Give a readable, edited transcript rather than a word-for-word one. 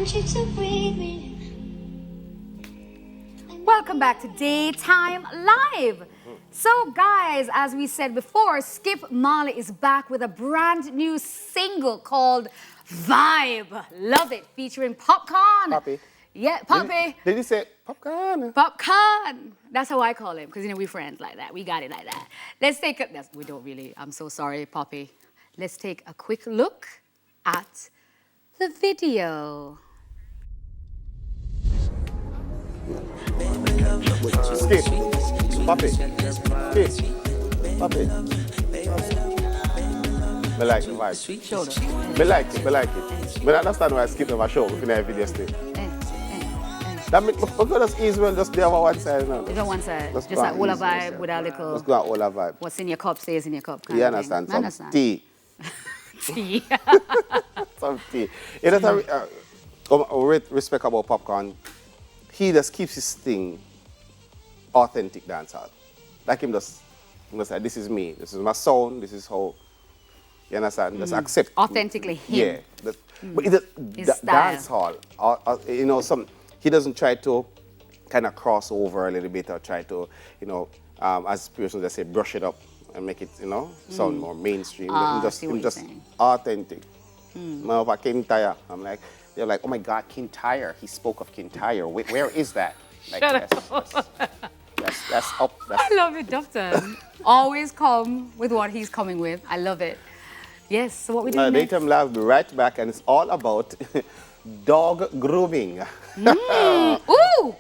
want you to breathe me. Welcome back to Daytime Live. So guys, as we said before, Skip Marley is back with a brand new single called Vibe. Love it, featuring Popcaan. Poppy. Yeah, Poppy. Did he say Popcaan? Popcaan. That's how I call him, because you know we're friends like that. We got it like that. Let's take a, we don't really, I'm so sorry, Poppy. Let's take a quick look at the video. Skip. Poppy. Skip. Poppy. I like the vibe. Shoulder. I like it. But I understand why Skip never show up in a video still. That make just easy well just there on one side now. It's on one side. Just like all a vibe with a little. Let's go out all a vibe. What's in your cup stays in your cup. You understand? Some tea. Tea. Some tea. It is respect about Popcaan. He just keeps his thing authentic dancehall. Like him just say, this is me, this is my sound, this is how, you understand? Just accept. Authentically him. Yeah. But it's dancehall, you know, he doesn't try to kind of cross over a little bit or try to, you know, as people just say, brush it up and make it, you know, sound more mainstream. Just authentic. Now, if Kintyre, I'm like, they're like, oh my God, Kintyre. He spoke of Kintyre. Where is that? Like, that's up. I love it, Doctor. Always come with what he's coming with. I love it. Yes, so what we do next? Daytime Live will be right back, and it's all about dog grooming. Ooh!